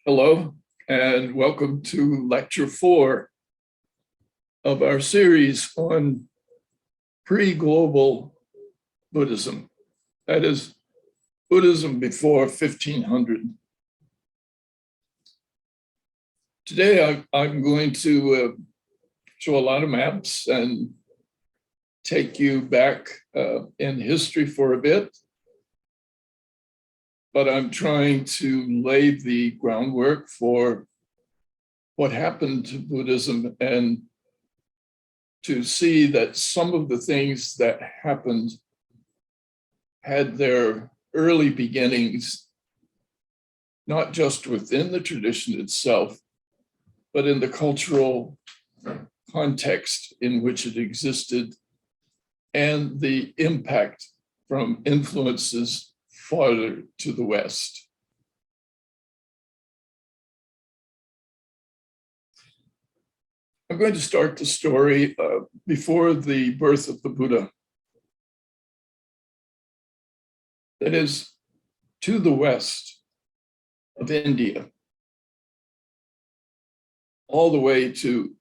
Hello, and welcome to Lecture 4 of our series on pre-global Buddhism. That is, Buddhism before 1500. Today, I'm going to show a lot of maps and take you back in history for a bit. But I'm trying to lay the groundwork for what happened to Buddhism and to see that some of the things that happened had their early beginnings, not just within the tradition itself, but in the cultural context in which it existed and the impact from influences farther to the West. I'm going to start the story before the birth of the Buddha. That is, to the west of India, all the way to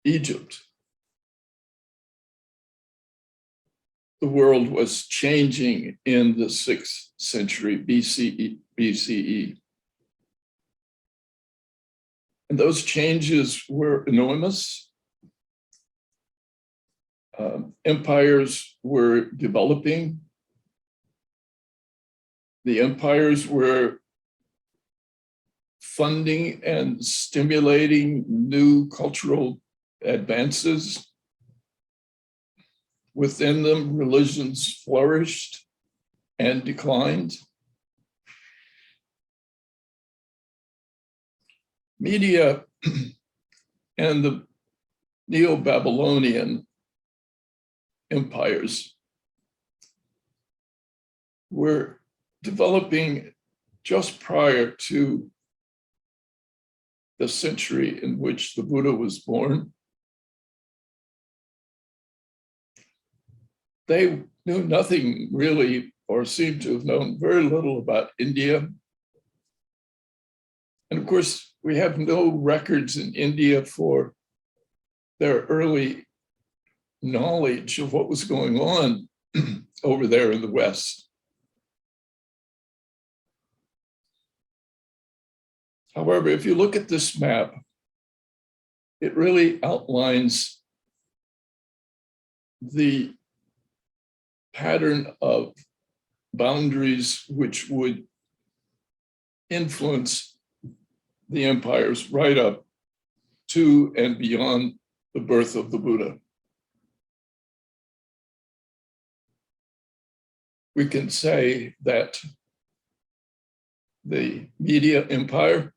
Egypt. The world was changing in the 6th century BCE. And those changes were enormous. Empires were developing. The empires were funding and stimulating new cultural advances. Within them, religions flourished and declined. Media and the Neo-Babylonian empires were developing just prior to the century in which the Buddha was born. They knew nothing really, or seemed to have known very little about India. And of course, we have no records in India for their early knowledge of what was going on over there in the West. However, if you look at this map, it really outlines the pattern of boundaries which would influence the empires right up to and beyond the birth of the Buddha. We can say that the Media Empire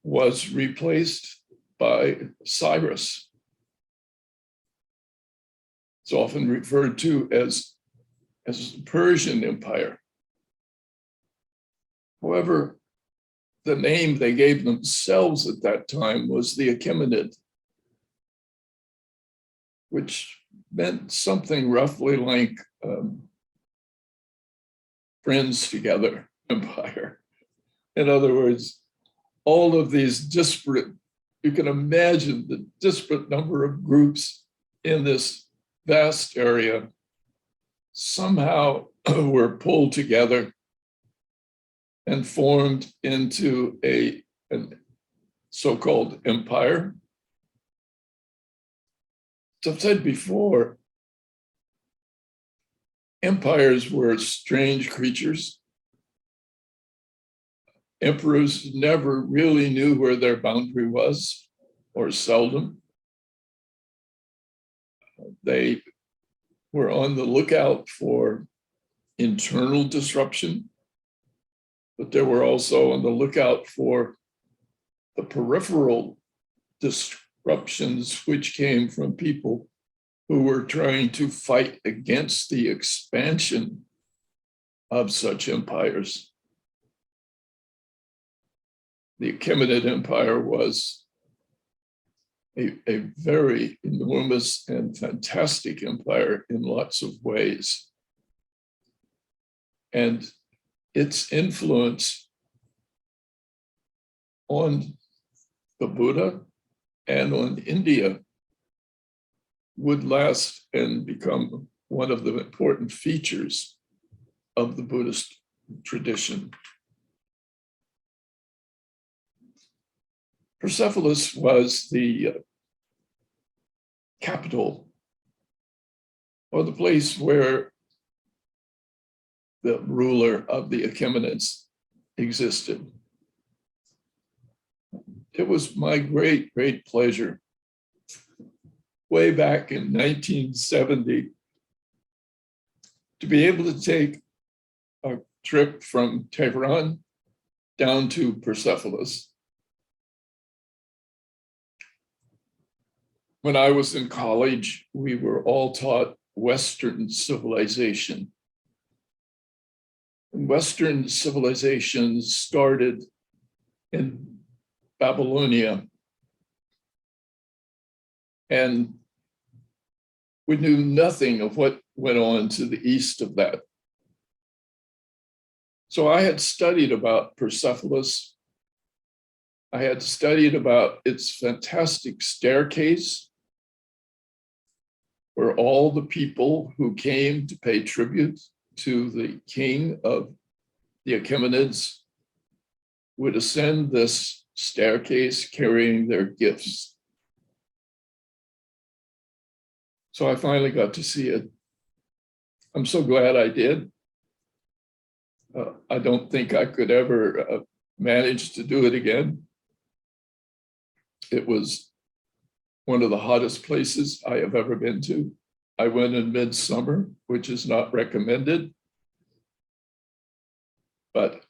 was replaced by Cyrus. It's often referred to as the Persian Empire. However, the name they gave themselves at that time was the Achaemenid, which meant something roughly like friends together empire. In other words, all of these disparate, you can imagine the disparate number of groups in this vast area somehow were pulled together and formed into a so-called empire. As I've said before, empires were strange creatures. Emperors never really knew where their boundary was, or seldom. They were on the lookout for internal disruption, but they were also on the lookout for the peripheral disruptions which came from people who were trying to fight against the expansion of such empires. The Achaemenid Empire was a very enormous and fantastic empire in lots of ways. And its influence on the Buddha and on India would last and become one of the important features of the Buddhist tradition. Persepolis was the capital, or the place where the ruler of the Achaemenids existed. It was my great, great pleasure way back in 1970 to be able to take a trip from Tehran down to Persepolis. When I was in college, we were all taught Western civilization. And Western civilizations started in Babylonia. And we knew nothing of what went on to the east of that. So I had studied about Persepolis. I had studied about its fantastic staircase, where all the people who came to pay tribute to the king of the Achaemenids would ascend this staircase carrying their gifts. So I finally got to see it. I'm so glad I did. I don't think I could ever manage to do it again. It was one of the hottest places I have ever been to. I went in midsummer, which is not recommended, but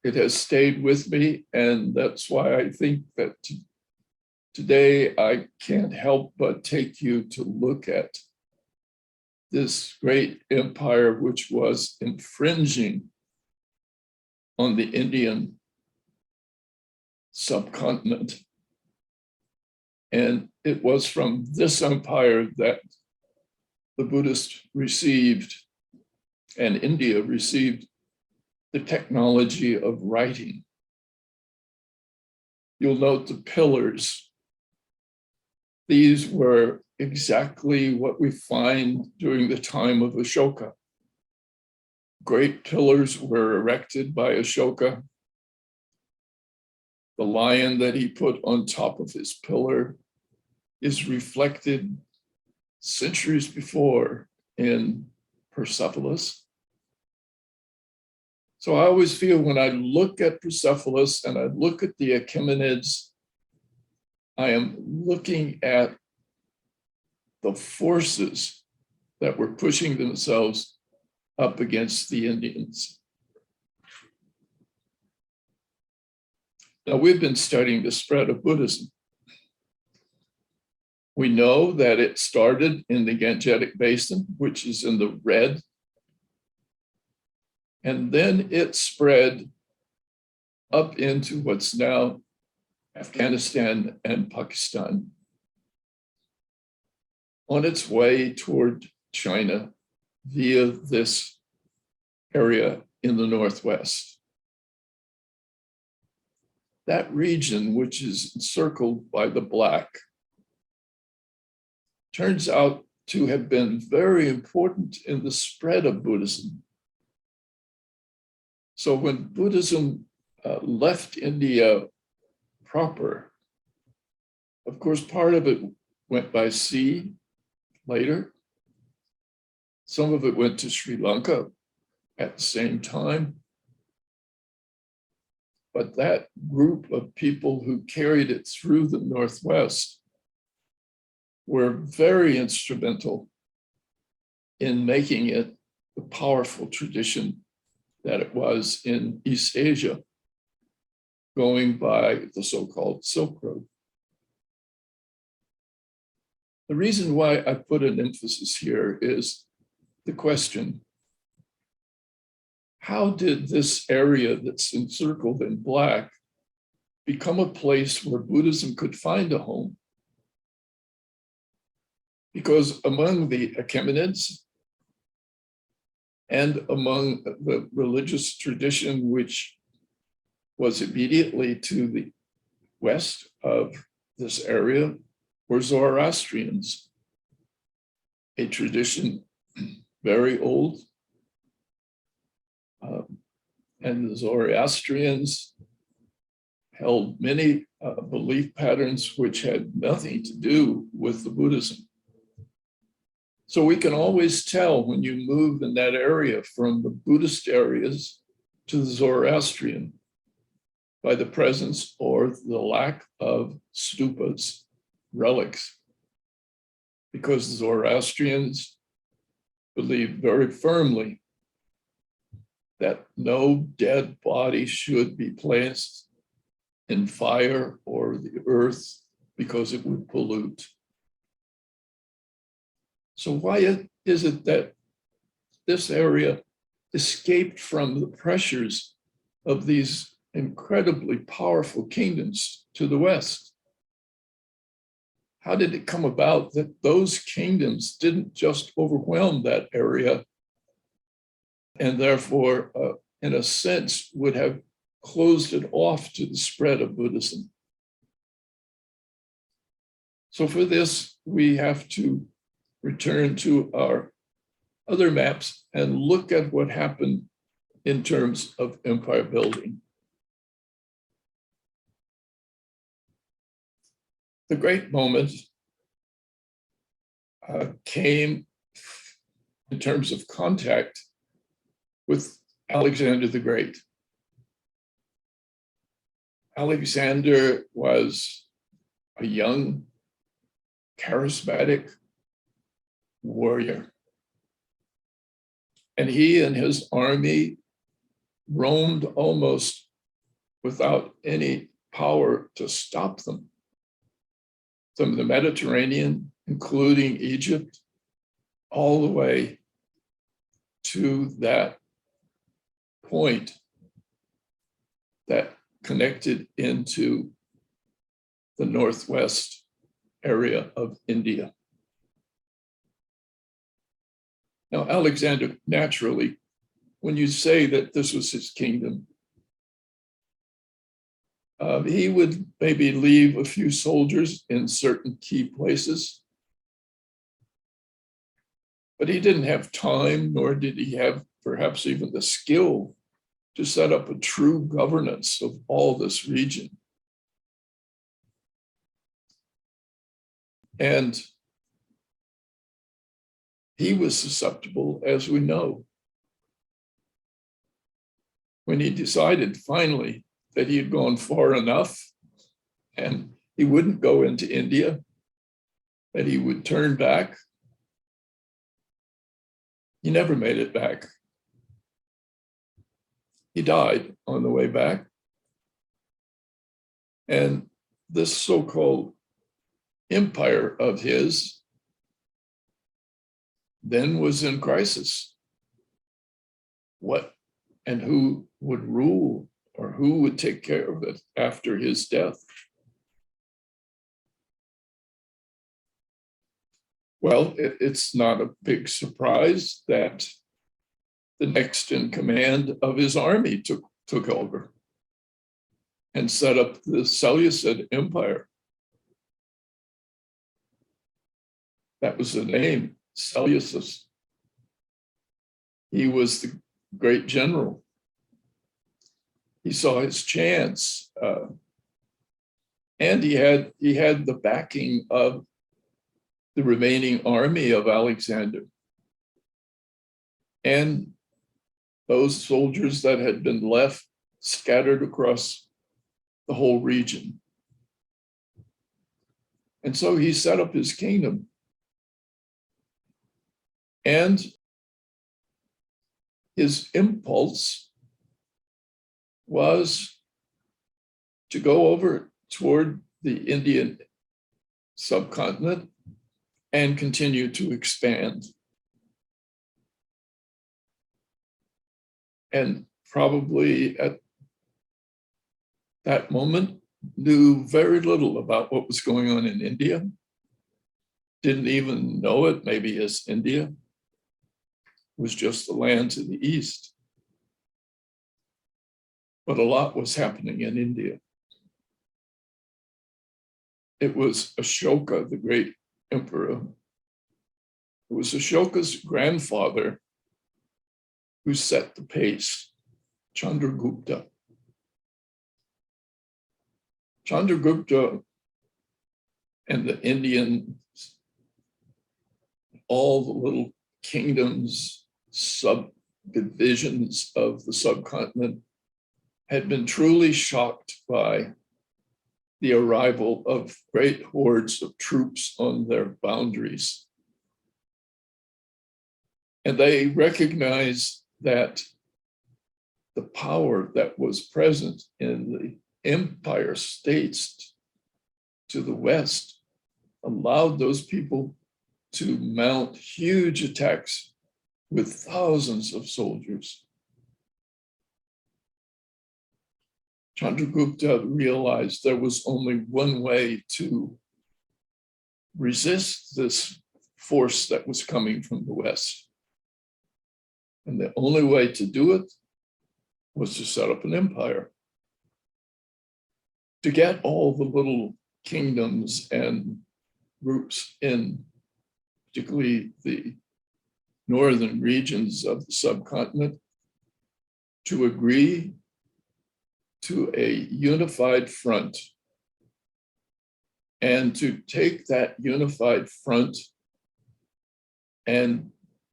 it has stayed with me. And that's why I think that today I can't help but take you to look at this great empire, which was infringing on the Indian subcontinent. And it was from this empire that the Buddhists received, and India received, the technology of writing. You'll note the pillars. These were exactly what we find during the time of Ashoka. Great pillars were erected by Ashoka. The lion that he put on top of his pillar is reflected centuries before in Persepolis. So I always feel when I look at Persepolis and I look at the Achaemenids, I am looking at the forces that were pushing themselves up against the Indians. Now, we've been studying the spread of Buddhism. We know that it started in the Gangetic Basin, which is in the red, and then it spread up into what's now Afghanistan and Pakistan, on its way toward China via this area in the Northwest. That region, which is encircled by the black, turns out to have been very important in the spread of Buddhism. So when Buddhism left India proper, of course, part of it went by sea later. Some of it went to Sri Lanka at the same time. But that group of people who carried it through the Northwest were very instrumental in making it the powerful tradition that it was in East Asia, going by the so-called Silk Road. The reason why I put an emphasis here is the question, how did this area that's encircled in black become a place where Buddhism could find a home? Because among the Achaemenids and among the religious tradition which was immediately to the west of this area were Zoroastrians, a tradition very old. And the Zoroastrians held many belief patterns which had nothing to do with the Buddhism. So we can always tell when you move in that area from the Buddhist areas to the Zoroastrian by the presence or the lack of stupas, relics, because the Zoroastrians believe very firmly that no dead body should be placed in fire or the earth because it would pollute. So why is it that this area escaped from the pressures of these incredibly powerful kingdoms to the west? How did it come about that those kingdoms didn't just overwhelm that area and therefore, in a sense, would have closed it off to the spread of Buddhism? So for this, we have to return to our other maps and look at what happened in terms of empire building. The great moment came in terms of contact with Alexander the Great. Alexander was a young, charismatic warrior. And he and his army roamed almost without any power to stop them from the Mediterranean, including Egypt, all the way to that point that connected into the northwest area of India. Now, Alexander, naturally, when you say that this was his kingdom, he would maybe leave a few soldiers in certain key places, but he didn't have time, nor did he have perhaps even the skill to set up a true governance of all this region. And he was susceptible, as we know. When he decided finally that he had gone far enough and he wouldn't go into India, that he would turn back, he never made it back. He died on the way back. And this so-called empire of his then was in crisis. What and who would rule, or who would take care of it after his death? Well, it's not a big surprise that the next in command of his army took over and set up the Seleucid Empire. That was the name, Seleucus. He was the great general. He saw his chance, and he had the backing of the remaining army of Alexander and those soldiers that had been left scattered across the whole region. And so he set up his kingdom. And his impulse was to go over toward the Indian subcontinent and continue to expand. And probably at that moment knew very little about what was going on in India, didn't even know it maybe as India. It was just the land to the east. But a lot was happening in India. it was Ashoka, the great emperor. It was Ashoka's grandfather who set the pace, Chandragupta. Chandragupta and the Indians, all the little kingdoms, subdivisions of the subcontinent, had been truly shocked by the arrival of great hordes of troops on their boundaries. And they recognized that the power that was present in the empire states to the west allowed those people to mount huge attacks with thousands of soldiers. Chandragupta realized there was only one way to resist this force that was coming from the west. And the only way to do it was to set up an empire. To get all the little kingdoms and groups in, particularly the northern regions of the subcontinent, to agree to a unified front and to take that unified front and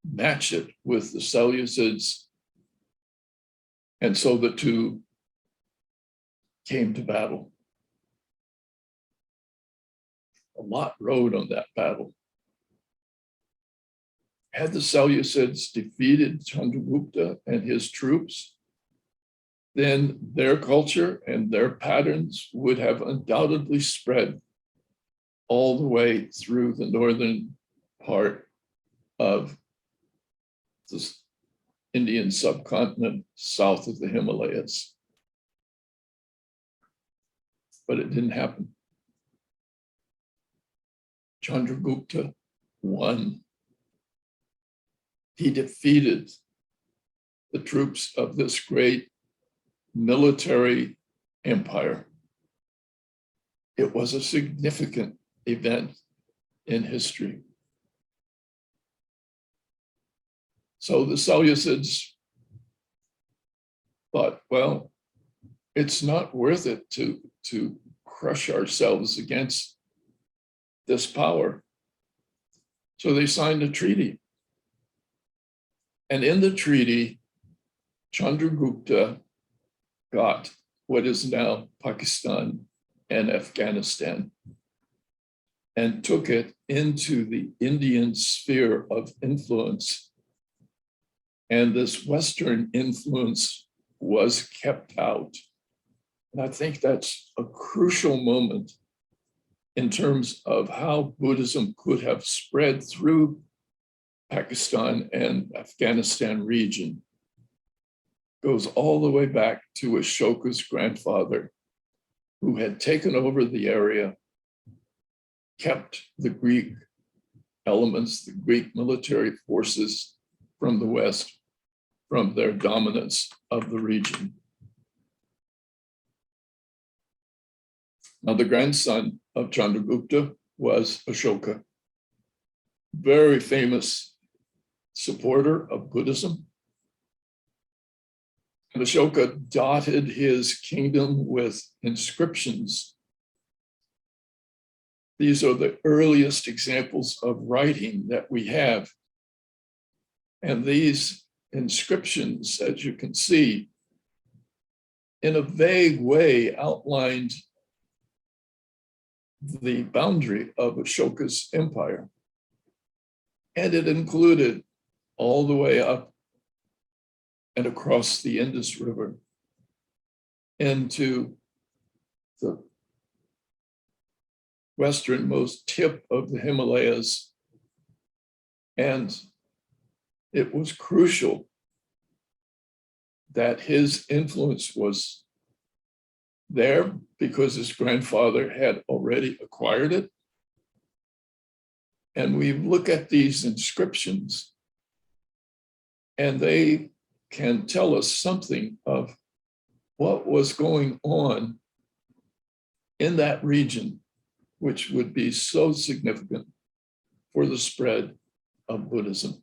match it with the Seleucids. And so the two came to battle. A lot rode on that battle. Had the Seleucids defeated Chandragupta and his troops, then their culture and their patterns would have undoubtedly spread all the way through the northern part of the Indian subcontinent south of the Himalayas. But it didn't happen. Chandragupta won. He defeated the troops of this great military empire. It was a significant event in history. So the Seleucids thought, well, it's not worth it to crush ourselves against this power. So they signed a treaty. And in the treaty, Chandragupta got what is now Pakistan and Afghanistan and took it into the Indian sphere of influence. And this Western influence was kept out. And I think that's a crucial moment in terms of how Buddhism could have spread through Pakistan and Afghanistan region. Goes all the way back to Ashoka's grandfather, who had taken over the area, kept the Greek elements, the Greek military forces from the West, from their dominance of the region. Now, the grandson of Chandragupta was Ashoka, very famous supporter of Buddhism. And Ashoka dotted his kingdom with inscriptions. These are the earliest examples of writing that we have. And these inscriptions, as you can see, in a vague way outlined the boundary of Ashoka's empire. And it included all the way up and across the Indus River into the westernmost tip of the Himalayas. And it was crucial that his influence was there because his grandfather had already acquired it. And we look at these inscriptions and they can tell us something of what was going on in that region which would be so significant for the spread of Buddhism.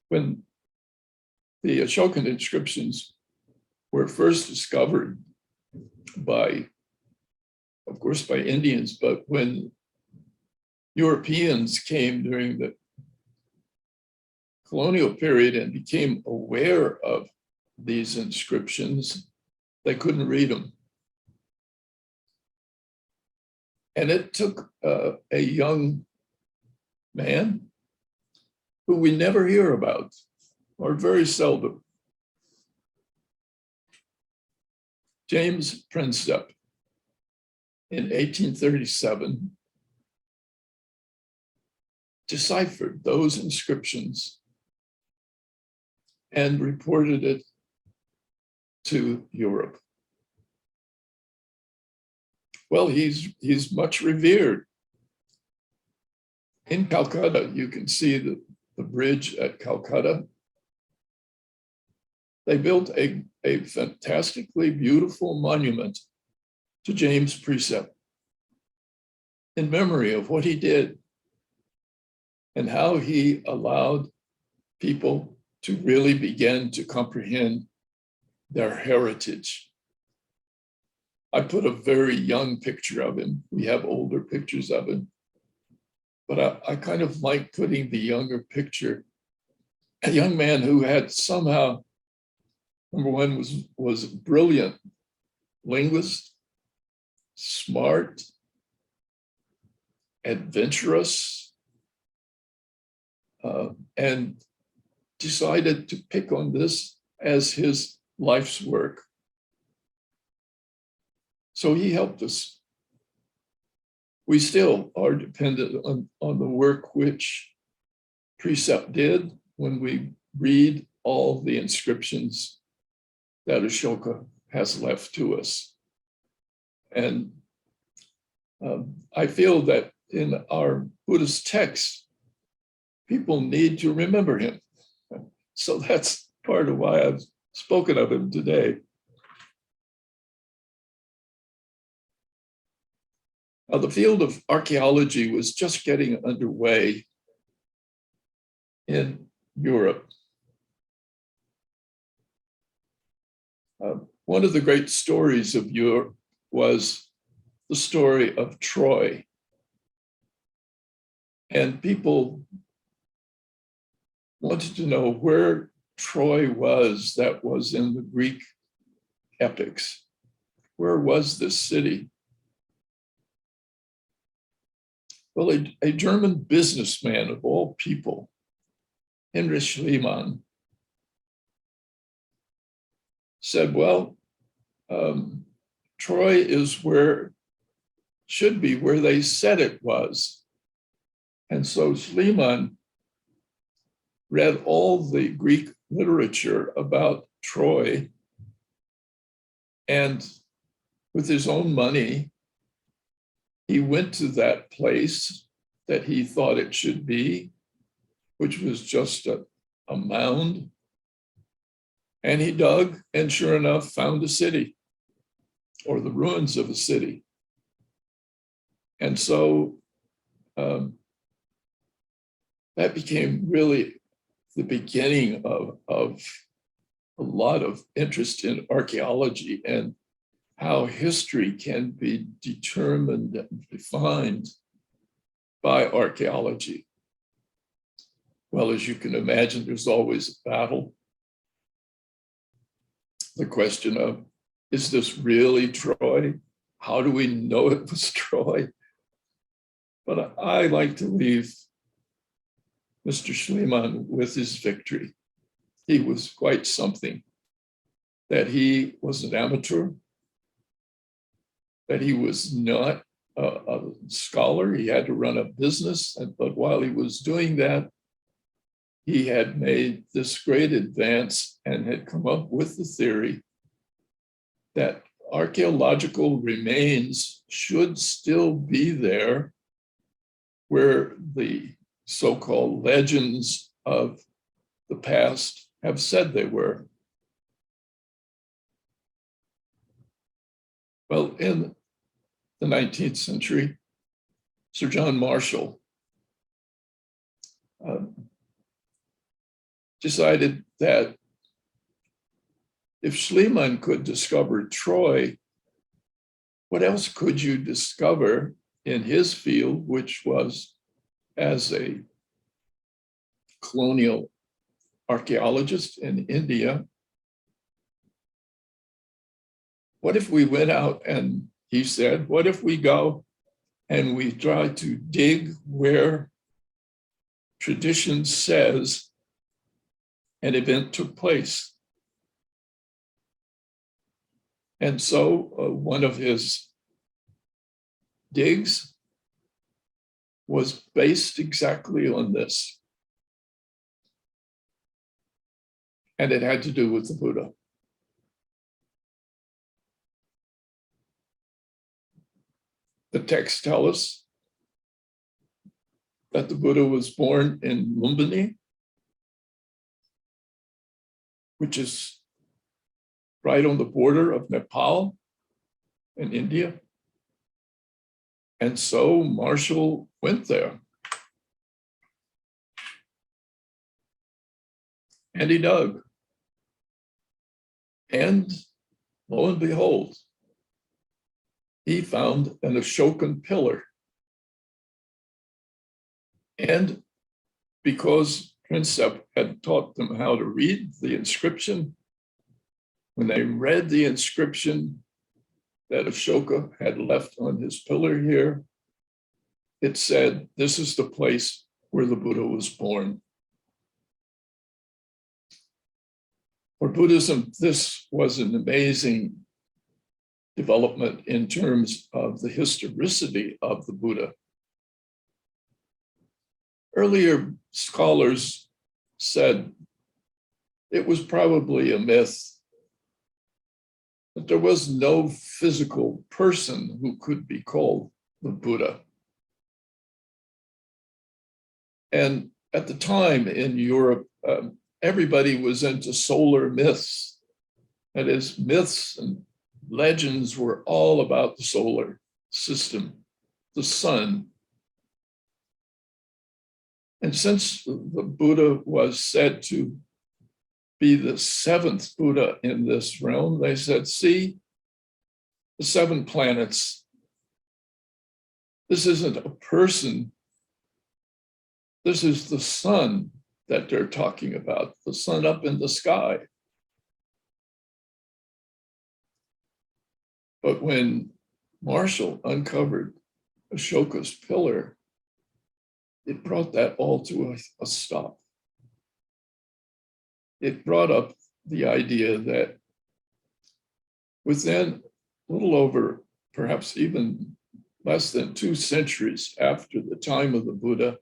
When the Ashokan inscriptions were first discovered by, of course, by Indians, but when Europeans came during the colonial period and became aware of these inscriptions, they couldn't read them. And it took a young man who we never hear about, or very seldom, James Prinsep, in 1837, deciphered those inscriptions and reported it to Europe. Well, he's much revered. In Calcutta, you can see the bridge at Calcutta. They built a fantastically beautiful monument to James Prinsep in memory of what he did and how he allowed people to really begin to comprehend their heritage. I put a very young picture of him. We have older pictures of him, but I kind of like putting the younger picture. A young man who had somehow, number one, was a brilliant linguist, smart, adventurous, and decided to pick on this as his life's work. So he helped us. We still are dependent on the work which Prinsep did when we read all the inscriptions that Ashoka has left to us. And I feel that in our Buddhist texts, people need to remember him. So that's part of why I've spoken of him today. Now, the field of archaeology was just getting underway in Europe. One of the great stories of Europe was the story of Troy. And people wanted to know where Troy was that was in the Greek epics. Where was this city? Well, a German businessman of all people, Heinrich Schliemann, said, well, Troy is should be where they said it was. And so Schliemann read all the Greek literature about Troy, and with his own money, he went to that place that he thought it should be, which was just a mound. And he dug, and sure enough, found a city, or the ruins of a city. And so that became really the beginning of a lot of interest in archaeology and how history can be determined and defined by archaeology. Well, as you can imagine, there's always a battle. The question of, is this really Troy? How do we know it was Troy? But I like to leave Mr. Schliemann with his victory. He was quite something, that he was an amateur, that he was not a scholar. He had to run a business, but while he was doing that, he had made this great advance and had come up with the theory that archaeological remains should still be there where the so-called legends of the past have said they were. Well, in the 19th century, Sir John Marshall decided that if Schliemann could discover Troy, what else could you discover in his field, which was as a colonial archaeologist in India? What if we went out and, he said, what if we go and we try to dig where tradition says an event took place? And so one of his digs was based exactly on this. And it had to do with the Buddha. The texts tell us that the Buddha was born in Lumbini, which is right on the border of Nepal and India. And so Marshall went there. And he dug. And lo and behold, he found an Ashokan pillar. And because Prinsep had taught them how to read the inscription, when they read the inscription that Ashoka had left on his pillar here, it said, this is the place where the Buddha was born. For Buddhism, this was an amazing development in terms of the historicity of the Buddha. Earlier scholars said it was probably a myth that there was no physical person who could be called the Buddha. And at the time in Europe, everybody was into solar myths. That is, myths and legends were all about the solar system, the sun. And since the Buddha was said to be the seventh Buddha in this realm, they said, see, the 7 planets. This isn't a person. This is the sun that they're talking about, the sun up in the sky. But when Marshall uncovered Ashoka's pillar, it brought that all to a stop. It brought up the idea that within a little over, perhaps even less than 2 centuries after the time of the Buddha,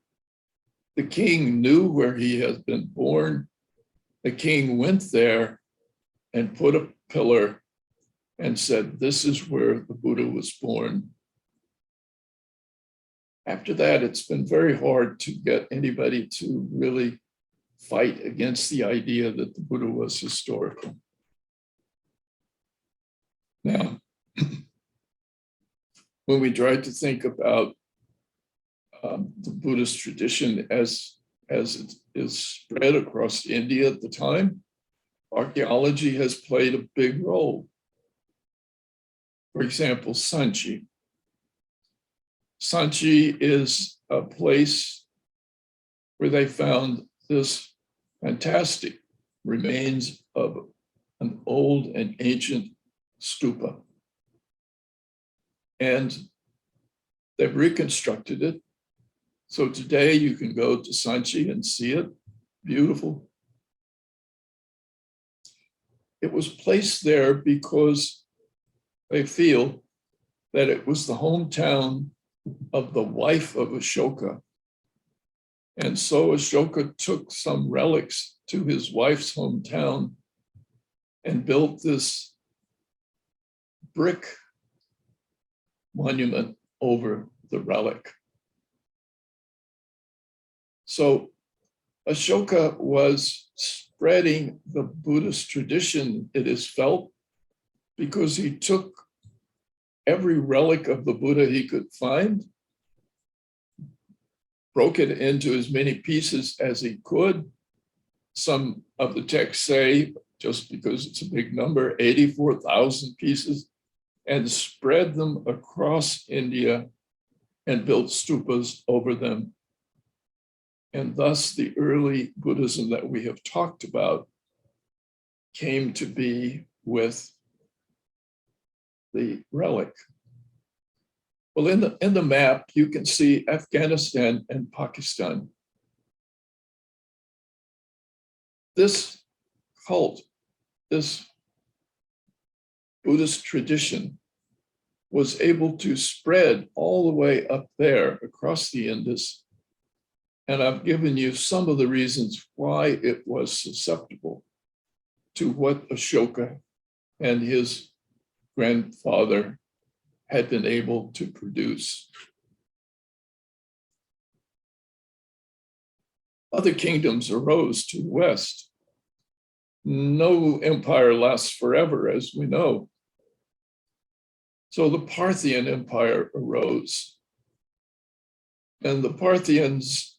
the king knew where he had been born. The king went there and put a pillar and said, this is where the Buddha was born. After that, it's been very hard to get anybody to really fight against the idea that the Buddha was historical. Now, when we try to think about the Buddhist tradition as it is spread across India at the time, archaeology has played a big role. For example, Sanchi. Sanchi is a place where they found this fantastic remains of an old and ancient stupa. And they've reconstructed it. So today you can go to Sanchi and see it. Beautiful. It was placed there because they feel that it was the hometown of the wife of Ashoka. And so Ashoka took some relics to his wife's hometown and built this brick monument over the relic. So Ashoka was spreading the Buddhist tradition, it is felt, because he took every relic of the Buddha he could find, broke it into as many pieces as he could. Some of the texts say, just because it's a big number, 84,000 pieces, and spread them across India and built stupas over them. And thus the early Buddhism that we have talked about came to be with the relic. Well, in the map, you can see Afghanistan and Pakistan. This cult, this Buddhist tradition, was able to spread all the way up there across the Indus. And I've given you some of the reasons why it was susceptible to what Ashoka and his grandfather had been able to produce. Other kingdoms arose to the west. No empire lasts forever, as we know. So the Parthian Empire arose, and the Parthians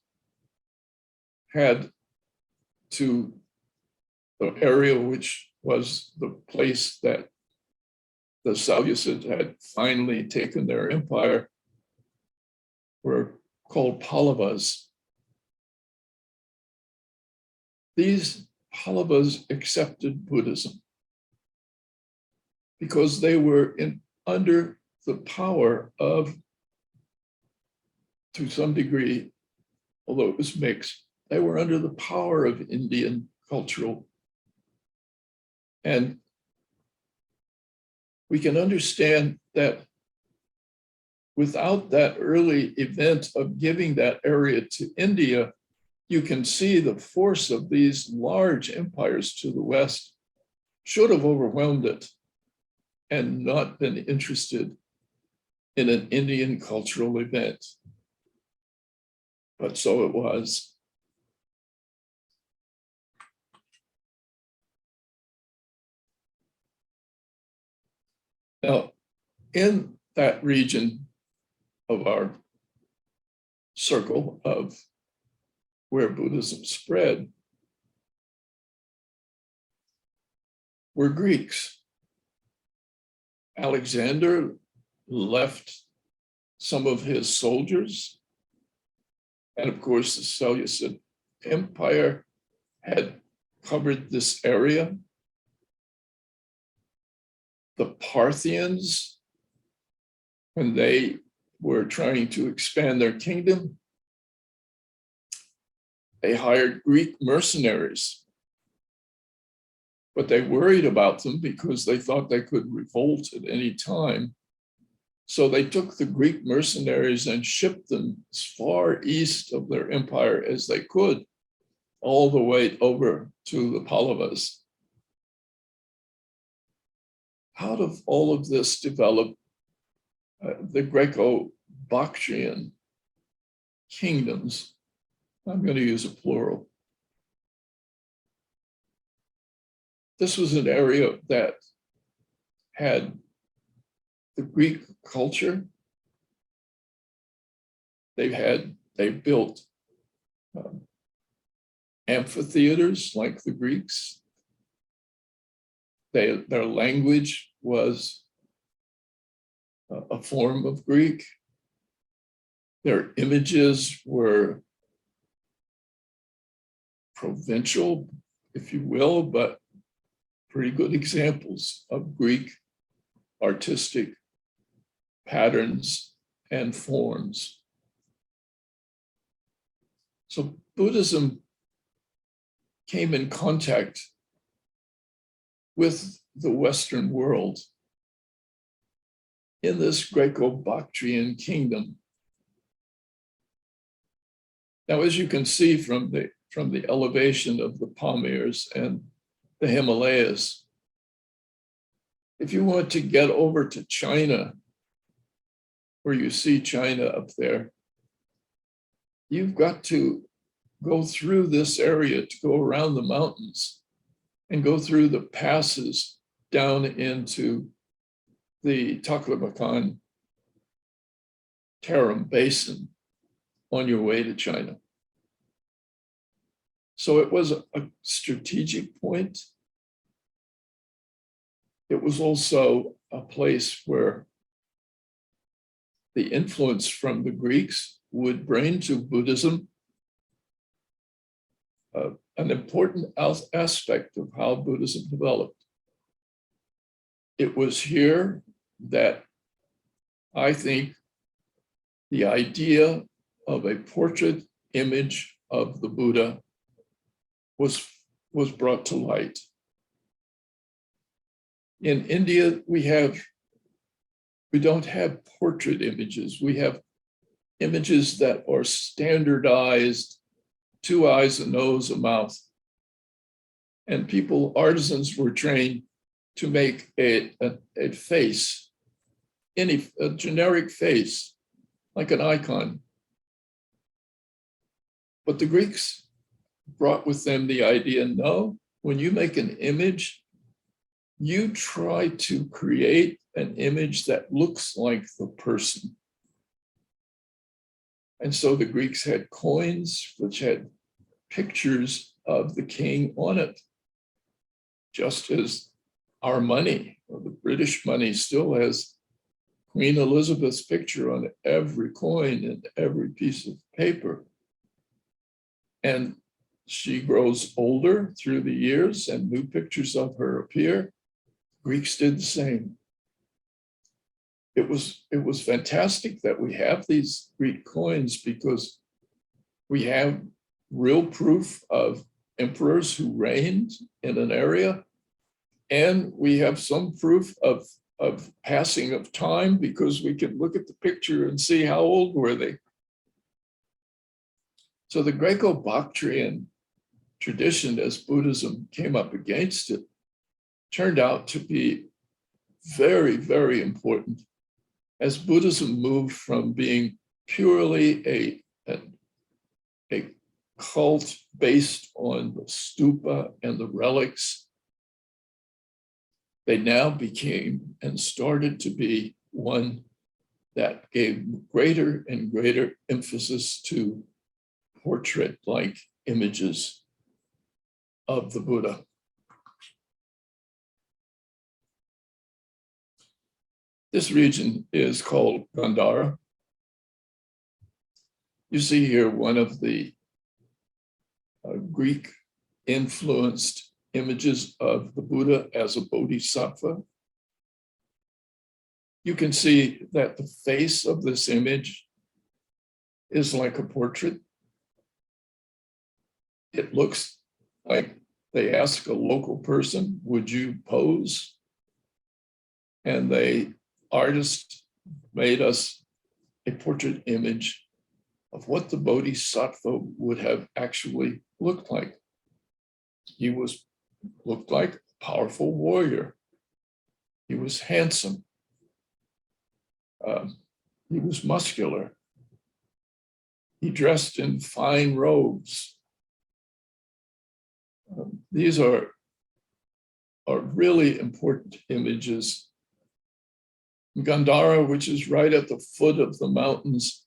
had to the area which was the place that the Seleucids had finally taken their empire, were called Pallavas. These Pallavas accepted Buddhism because they were under the power of, to some degree, although it was mixed, they were under the power of Indian cultural. And we can understand that without that early event of giving that area to India, you can see the force of these large empires to the west should have overwhelmed it and not been interested in an Indian cultural event. But so it was. Now, in that region of our circle of where Buddhism spread were Greeks. Alexander left some of his soldiers, and of course the Seleucid Empire had covered this area. The Parthians, when they were trying to expand their kingdom, they hired Greek mercenaries, but they worried about them because they thought they could revolt at any time. So they took the Greek mercenaries and shipped them as far east of their empire as they could, all the way over to the Pallavas. Out of all of this developed the Greco-Bactrian kingdoms. I'm going to use a plural. This was an area that had the Greek culture. They built amphitheaters like the Greeks. Their language was a form of Greek. Their images were provincial, if you will, but pretty good examples of Greek artistic patterns and forms. So Buddhism came in contact with the Western world in this Greco-Bactrian kingdom. Now, as you can see from the elevation of the Pamirs and the Himalayas, if you want to get over to China, where you see China up there, you've got to go through this area to go around the mountains and go through the passes down into the Taklamakan Tarim Basin on your way to China. So it was a strategic point. It was also a place where the influence from the Greeks would bring to Buddhism an important aspect of how Buddhism developed. It was here that I think the idea of a portrait image of the Buddha was brought to light. In India, we don't have portrait images. We have images that are standardized, 2 eyes, a nose, a mouth. And artisans were trained to make a face, a generic face, like an icon. But the Greeks brought with them the idea, no, when you make an image, you try to create an image that looks like the person. And so the Greeks had coins which had pictures of the king on it, just as our money, or the British money, still has Queen Elizabeth's picture on every coin and every piece of paper. And she grows older through the years and new pictures of her appear. Greeks did the same. It was fantastic that we have these Greek coins because we have real proof of emperors who reigned in an area, and we have some proof of passing of time because we can look at the picture and see how old were they. So the Greco-Bactrian tradition, as Buddhism came up against it, turned out to be very, very important as Buddhism moved from being purely a cult based on the stupa and the relics. They now became and started to be one that gave greater and greater emphasis to portrait-like images of the Buddha. This region is called Gandhara. You see here one of the Greek-influenced images of the Buddha as a bodhisattva. You can see that the face of this image is like a portrait. It looks like they ask a local person, would you pose? And the artist made us a portrait image of what the bodhisattva would have actually looked like. He looked like a powerful warrior. He was handsome. He was muscular. He dressed in fine robes. These are really important images. Gandhara, which is right at the foot of the mountains,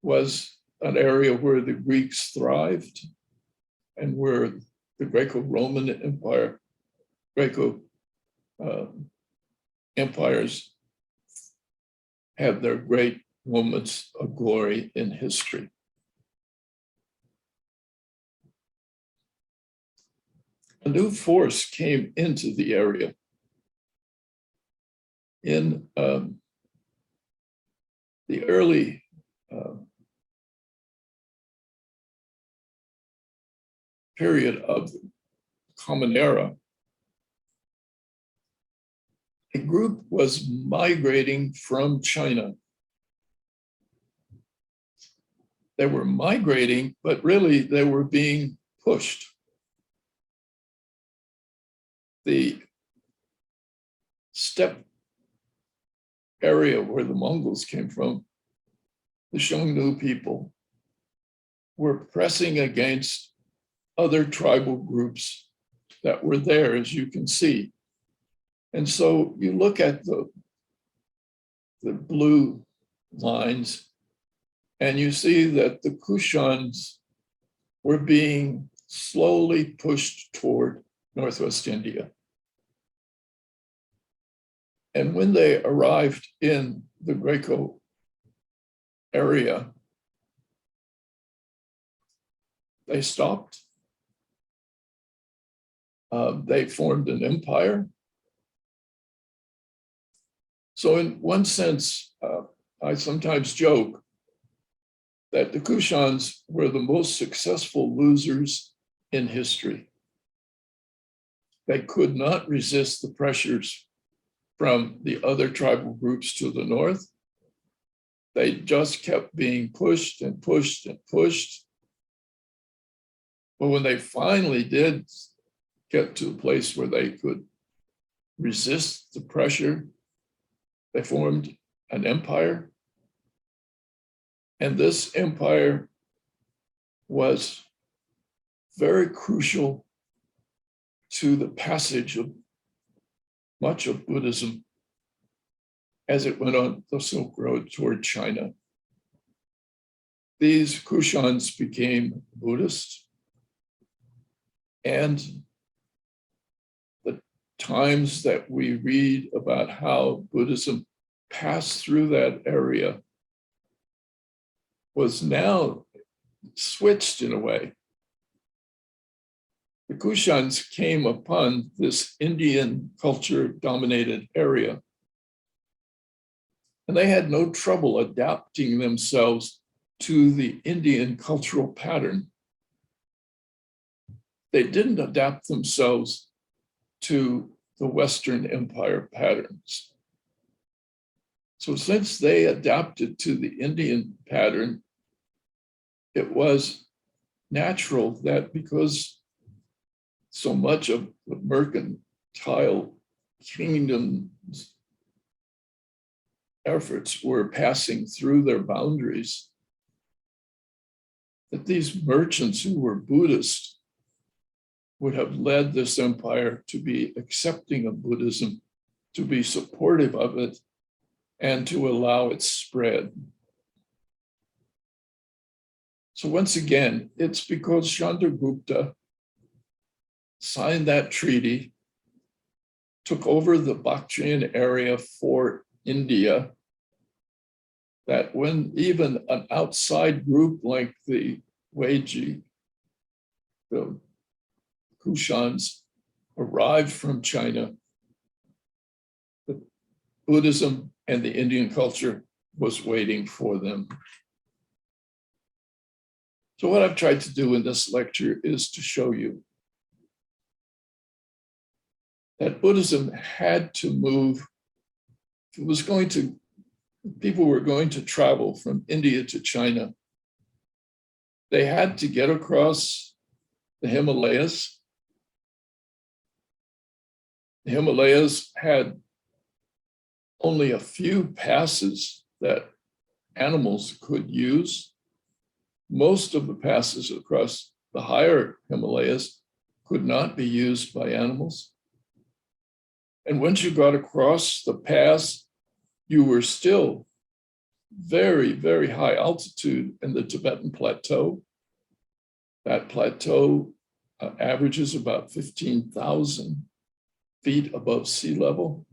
was an area where the Greeks thrived and where the Greco-Roman Empire, empires had their great moments of glory in history. A new force came into the area in the early period of the Common Era. A group was migrating from China. They were migrating, but really they were being pushed. The steppe area where the Mongols came from, the Xiongnu people, were pressing against other tribal groups that were there, as you can see. And so you look at the the blue lines, and you see that the Kushans were being slowly pushed toward Northwest India. And when they arrived in the Greco area, they stopped. They formed an empire. So in one sense, I sometimes joke that the Kushans were the most successful losers in history. They could not resist the pressures from the other tribal groups to the north. They just kept being pushed and pushed and pushed. But when they finally did get to a place where they could resist the pressure, they formed an empire. And this empire was very crucial to the passage of much of Buddhism as it went on the Silk Road toward China. These Kushans became Buddhist, and the times that we read about how Buddhism passed through that area was now switched in a way. The Kushans came upon this Indian culture-dominated area, and they had no trouble adapting themselves to the Indian cultural pattern. They didn't adapt themselves to the Western Empire patterns. So since they adapted to the Indian pattern, it was natural that because so much of the mercantile kingdom's efforts were passing through their boundaries, that these merchants who were Buddhist would have led this empire to be accepting of Buddhism, to be supportive of it, and to allow its spread. So once again, it's because Chandragupta signed that treaty, took over the Bactrian area for India, that when even an outside group like the Weiji, the Kushans, arrived from China, the Buddhism and the Indian culture was waiting for them. So what I've tried to do in this lecture is to show you that Buddhism had to move. If it was going to, people were going to travel from India to China, they had to get across the Himalayas. The Himalayas had only a few passes that animals could use. Most of the passes across the higher Himalayas could not be used by animals. And once you got across the pass, you were still very, very high altitude in the Tibetan plateau. That plateau averages about 15,000 feet above sea level.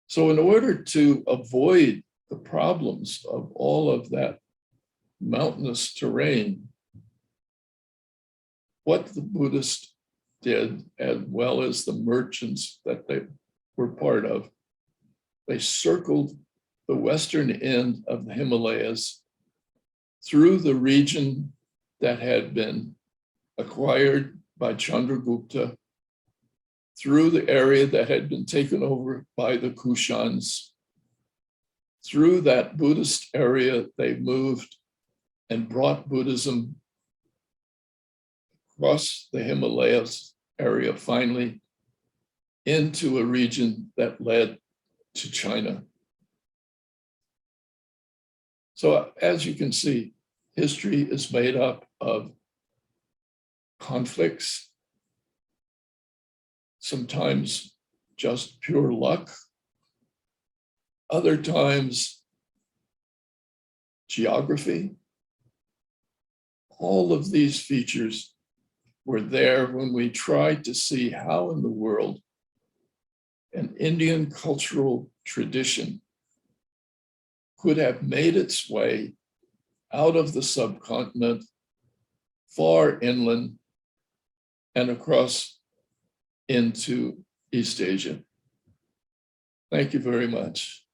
So in order to avoid the problems of all of that mountainous terrain, what the Buddhists did, as well as the merchants that they were part of, they circled the western end of the Himalayas through the region that had been acquired by Chandragupta, through the area that had been taken over by the Kushans. Through that Buddhist area, they moved and brought Buddhism across the Himalayas area, finally into a region that led to China. So as you can see, history is made up of conflicts, sometimes just pure luck, other times geography. All of these features were there when we tried to see how in the world an Indian cultural tradition could have made its way out of the subcontinent, far inland, and across into East Asia. Thank you very much.